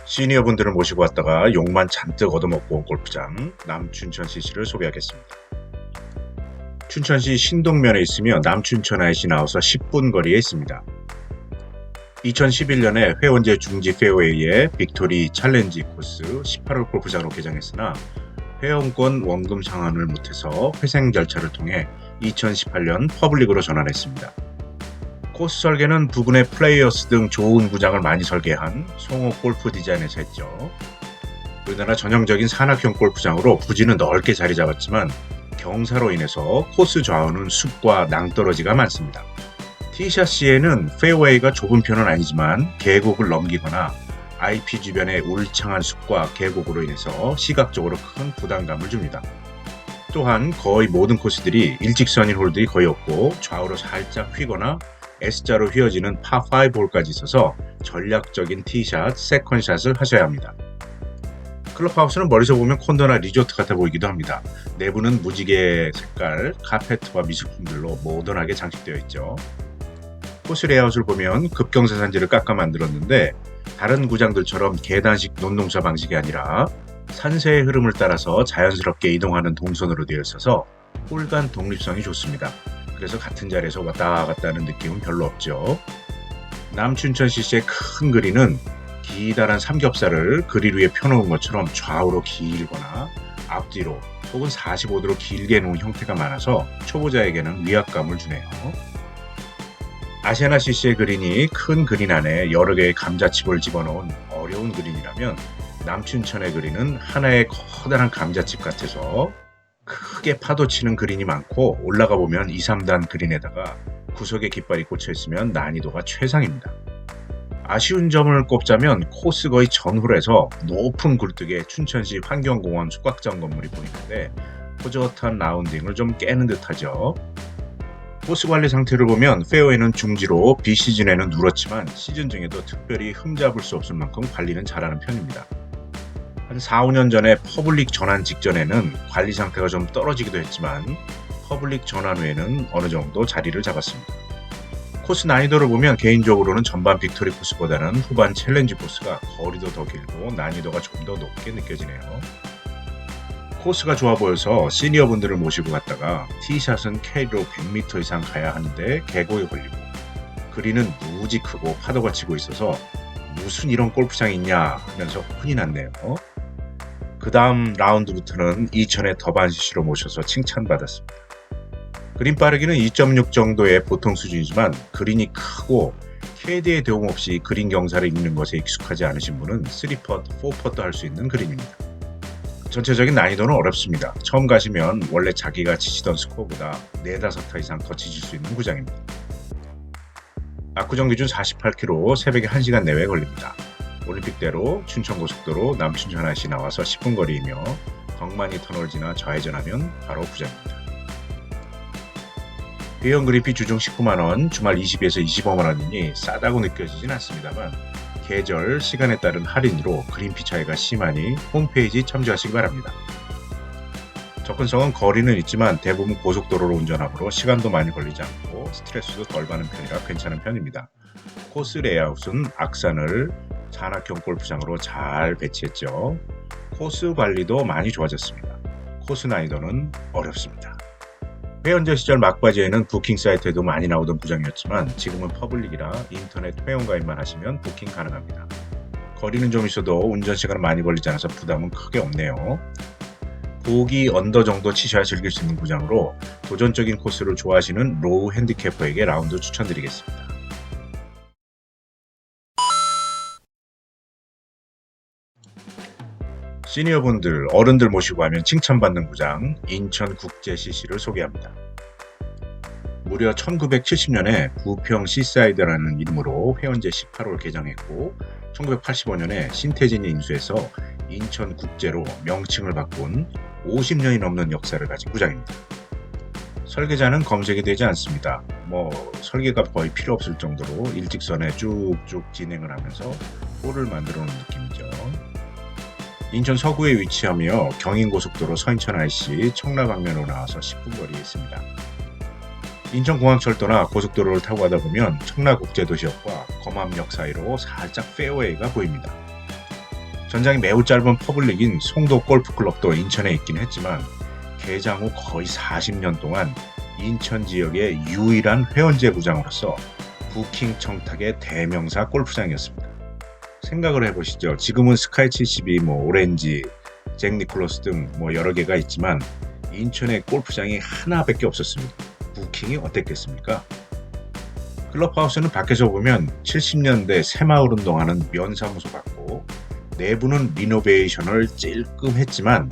시니어분들을 모시고 왔다가 욕만 잔뜩 얻어먹고 온 골프장 남춘천 CC를 소개하겠습니다. 춘천시 신동면에 있으며 남춘천 IC 나와서 10분 거리에 있습니다. 2011년에 회원제 중지 페어웨이에 빅토리 챌린지 코스 18홀 골프장으로 개장했으나 회원권 원금 상환을 못해서 회생 절차를 통해 2018년 퍼블릭으로 전환했습니다. 코스 설계는 부근의 플레이어스 등 좋은 구장을 많이 설계한 송호 골프 디자인에서 했죠. 우리나라 전형적인 산악형 골프장으로 부지는 넓게 자리 잡았지만 경사로 인해서 코스 좌우는 숲과 낭떠러지가 많습니다. 티샷 시에는 페어웨이가 좁은 편은 아니지만 계곡을 넘기거나 IP 주변의 울창한 숲과 계곡으로 인해서 시각적으로 큰 부담감을 줍니다. 또한 거의 모든 코스들이 일직선인 홀들이 거의 없고 좌우로 살짝 휘거나 S자로 휘어지는 파5 홀까지 있어서 전략적인 티샷, 세컨샷을 하셔야 합니다. 클럽하우스는 멀리서 보면 콘도나 리조트 같아 보이기도 합니다. 내부는 무지개 색깔, 카페트와 미술품들로 모던하게 장식되어 있죠. 코스 레이아웃을 보면 급경사산지를 깎아 만들었는데 다른 구장들처럼 계단식 논농사 방식이 아니라 산세의 흐름을 따라서 자연스럽게 이동하는 동선으로 되어 있어서 홀간 독립성이 좋습니다. 그래서 같은 자리에서 왔다 갔다 하는 느낌은 별로 없죠. 남춘천 CC의 큰 그린은 기다란 삼겹살을 그릴 위에 펴놓은 것처럼 좌우로 길거나 앞뒤로 혹은 45도로 길게 놓은 형태가 많아서 초보자에게는 위압감을 주네요. 아시아나 CC의 그린이 큰 그린 안에 여러 개의 감자칩을 집어넣은 어려운 그린이라면 남춘천의 그린은 하나의 커다란 감자칩 같아서 크게 파도치는 그린이 많고 올라가 보면 2, 3단 그린에다가 구석에 깃발이 꽂혀 있으면 난이도가 최상입니다. 아쉬운 점을 꼽자면 코스 거의 전홀에서 높은 굴뚝에 춘천시 환경공원 숙박장 건물이 보이는데 호젓한 라운딩을 좀 깨는 듯하죠. 코스 관리 상태를 보면 페어웨이는 중지로 비시즌에는 누렇지만 시즌 중에도 특별히 흠잡을 수 없을 만큼 관리는 잘하는 편입니다. 한 4, 5년 전에 퍼블릭 전환 직전에는 관리 상태가 좀 떨어지기도 했지만 퍼블릭 전환 후에는 어느 정도 자리를 잡았습니다. 코스 난이도를 보면 개인적으로는 전반 빅토리 코스보다는 후반 챌린지 코스가 거리도 더 길고 난이도가 좀 더 높게 느껴지네요. 코스가 좋아 보여서 시니어분들을 모시고 갔다가 티샷은 캐리로 100m 이상 가야 하는데 계곡에 걸리고 그린은 무지 크고 파도가 치고 있어서 무슨 이런 골프장이 있냐 하면서 혼이 났네요. 그 다음 라운드부터는 2000의 더반 CC로 모셔서 칭찬받았습니다. 그린 빠르기는 2.6 정도의 보통 수준이지만 그린이 크고 캐디의 도움 없이 그린 경사를 읽는 것에 익숙하지 않으신 분은 3퍼트, 4퍼트 할 수 있는 그린입니다. 전체적인 난이도는 어렵습니다. 처음 가시면 원래 자기가 치시던 스코어보다 4, 5타 이상 더 치실 수 있는 구장입니다. 압구정 기준 48km, 새벽에 1시간 내외 걸립니다. 올림픽대로 춘천고속도로 남춘천 IC 나와서 10분 거리이며 덕만이 터널 지나 좌회전하면 바로 구장입니다. 회원 그린피 주중 19만원, 주말 20에서 25만원이니 싸다고 느껴지진 않습니다만 계절, 시간에 따른 할인으로 그린피 차이가 심하니 홈페이지 참조하시기 바랍니다. 접근성은 거리는 있지만 대부분 고속도로로 운전하므로 시간도 많이 걸리지 않고 스트레스도 덜 받는 편이라 괜찮은 편입니다. 코스 레이아웃은 악산을 산악형 골프장으로 잘 배치했죠. 코스 관리도 많이 좋아졌습니다. 코스 난이도는 어렵습니다. 회원제 시절 막바지에는 부킹 사이트에도 많이 나오던 구장이었지만 지금은 퍼블릭이라 인터넷 회원 가입만 하시면 부킹 가능합니다. 거리는 좀 있어도 운전 시간은 많이 걸리지 않아서 부담은 크게 없네요. 보기 언더 정도 치셔야 즐길 수 있는 구장으로 도전적인 코스를 좋아하시는 로우 핸디캐퍼에게 라운드 추천드리겠습니다. 시니어분들, 어른들 모시고 하면 칭찬받는 구장 인천국제 CC를 소개합니다. 무려 1970년에 부평 시사이드라는 이름으로 회원제 18홀 개장했고 1985년에 신태진이 인수해서 인천국제로 명칭을 바꾼 50년이 넘는 역사를 가진 구장입니다. 설계자는 검색이 되지 않습니다. 설계가 거의 필요 없을 정도로 일직선에 쭉쭉 진행을 하면서 홀을 만들어 놓은 느낌이죠. 인천 서구에 위치하며 경인고속도로 서인천 IC 청라 방면으로 나와서 10분 거리에 있습니다. 인천공항철도나 고속도로를 타고 가다 보면 청라국제도시역과 검암역 사이로 살짝 페어웨이가 보입니다. 전장이 매우 짧은 퍼블릭인 송도 골프클럽도 인천에 있긴 했지만 개장 후 거의 40년 동안 인천 지역의 유일한 회원제 구장으로서 부킹 청탁의 대명사 골프장이었습니다. 생각을 해보시죠. 지금은 스카이 72, 오렌지, 잭 니콜러스 등 여러 개가 있지만 인천에 골프장이 하나밖에 없었습니다. 부킹이 어땠겠습니까? 클럽하우스는 밖에서 보면 70년대 새마을 운동하는 면사무소 같고 내부는 리노베이션을 찔끔했지만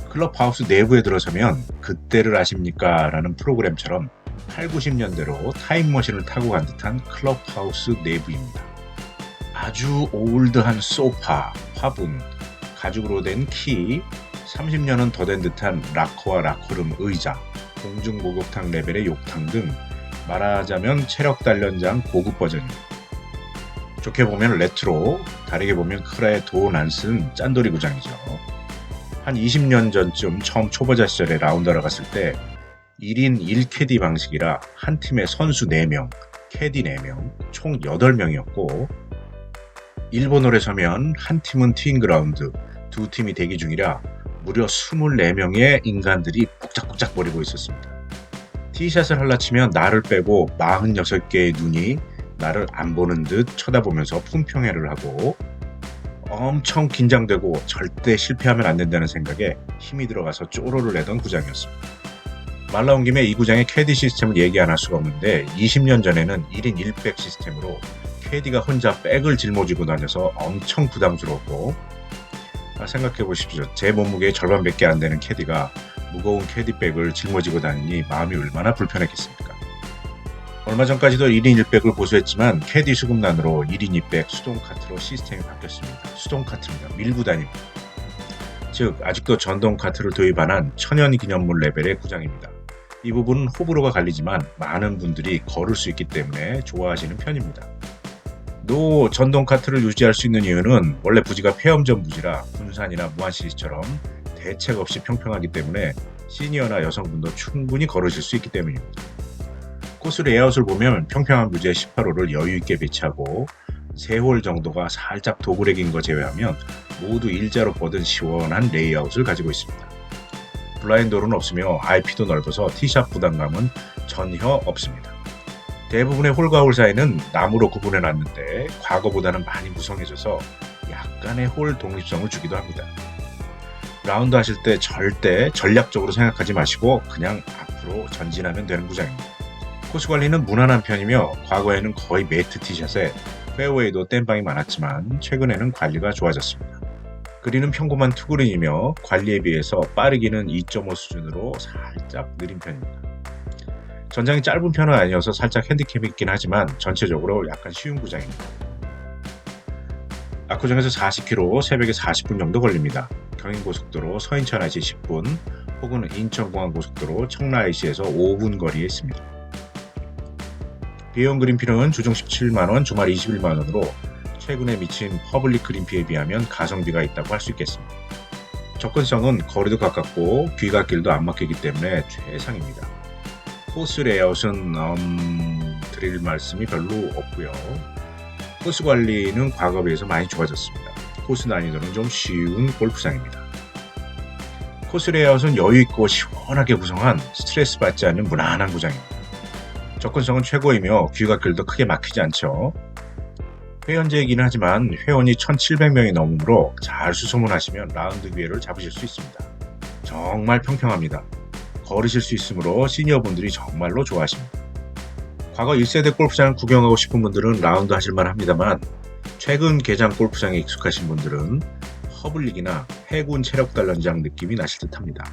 클럽하우스 내부에 들어서면 그때를 아십니까? 라는 프로그램처럼 8, 90년대로 타임머신을 타고 간 듯한 클럽하우스 내부입니다. 아주 올드한 소파, 화분, 가죽으로 된 키, 30년은 더 된 듯한 락커와 락커룸 의자, 공중 목욕탕 레벨의 욕탕 등 말하자면 체력 단련장 고급 버전입니다. 좋게 보면 레트로, 다르게 보면 크라에 돈 안 쓴 짠돌이 구장이죠. 한 20년 전쯤 처음 초보자 시절에 라운드하러 갔을 때 1인 1캐디 방식이라 한 팀에 선수 4명, 캐디 4명, 총 8명이었고 일본홀에 서면 한 팀은 티잉그라운드, 두 팀이 대기 중이라 무려 24명의 인간들이 복작복작 거리고 있었습니다. 티샷을 할라치면 나를 빼고 46개의 눈이 나를 안 보는 듯 쳐다보면서 품평회를 하고 엄청 긴장되고 절대 실패하면 안 된다는 생각에 힘이 들어가서 쪼로를 내던 구장이었습니다. 말 나온 김에 이 구장의 캐디 시스템을 얘기 안 할 수가 없는데 20년 전에는 1인 1백 시스템으로 캐디가 혼자 백을 짊어지고 다녀서 엄청 부담스러웠고 생각해 보십시오. 제 몸무게의 절반밖에 안 되는 캐디가 무거운 캐디백을 짊어지고 다니니 마음이 얼마나 불편했겠습니까? 얼마 전까지도 1인 1백을 고수했지만 캐디 수급난으로 1인 2백 수동카트로 시스템이 바뀌었습니다. 수동카트입니다. 밀고 다닙니다. 즉 아직도 전동카트를 도입 안 한 천연기념물 레벨의 구장입니다. 이 부분은 호불호가 갈리지만 많은 분들이 걸을 수 있기 때문에 좋아하시는 편입니다. 또 전동카트를 유지할 수 있는 이유는 원래 부지가 폐엄전 부지라 군산이나 무안시티처럼 대책 없이 평평하기 때문에 시니어나 여성분도 충분히 걸으실 수 있기 때문입니다. 코스 레이아웃을 보면 평평한 부지에 18홀을 여유있게 배치하고 3홀 정도가 살짝 도그레긴 거 제외하면 모두 일자로 뻗은 시원한 레이아웃을 가지고 있습니다. 블라인드 홀은 없으며 IP도 넓어서 티샷 부담감은 전혀 없습니다. 대부분의 홀과 홀 사이는 나무로 구분해놨는데 과거보다는 많이 무성해져서 약간의 홀 독립성을 주기도 합니다. 라운드 하실 때 절대 전략적으로 생각하지 마시고 그냥 앞으로 전진하면 되는 구장입니다. 코스 관리는 무난한 편이며 과거에는 거의 매트 티샷에 페어웨이도 땜방이 많았지만 최근에는 관리가 좋아졌습니다. 그린은 평범한 투그린이며 관리에 비해서 빠르기는 2.5 수준으로 살짝 느린 편입니다. 전장이 짧은 편은 아니어서 살짝 핸디캡이 있긴 하지만 전체적으로 약간 쉬운 구장입니다. 압구정에서 40km, 새벽에 40분 정도 걸립니다. 경인고속도로 서인천 IC 10분 혹은 인천공항고속도로 청라 IC에서 5분 거리에 있습니다. 비용 그린피는 주중 17만원, 주말 21만원으로 최근에 미친 퍼블릭 그린피에 비하면 가성비가 있다고 할 수 있겠습니다. 접근성은 거리도 가깝고 귀갓길도 안 막히기 때문에 최상입니다. 코스 레이아웃은 드릴 말씀이 별로 없고요. 코스 관리는 과거에 비해서 많이 좋아졌습니다. 코스 난이도는 좀 쉬운 골프장입니다. 코스 레이아웃은 여유있고 시원하게 구성한 스트레스 받지 않는 무난한 구장입니다. 접근성은 최고이며 귀갓길도 크게 막히지 않죠. 회원제이긴 하지만 회원이 1,700명이 넘으므로 잘 수소문하시면 라운드 기회를 잡으실 수 있습니다. 정말 평평합니다. 걸으실 수 있으므로 시니어분들이 정말로 좋아하십니다. 과거 1세대 골프장을 구경하고 싶은 분들은 라운드 하실만 합니다만 최근 개장 골프장에 익숙하신 분들은 퍼블릭이나 해군 체력 단련장 느낌이 나실 듯 합니다.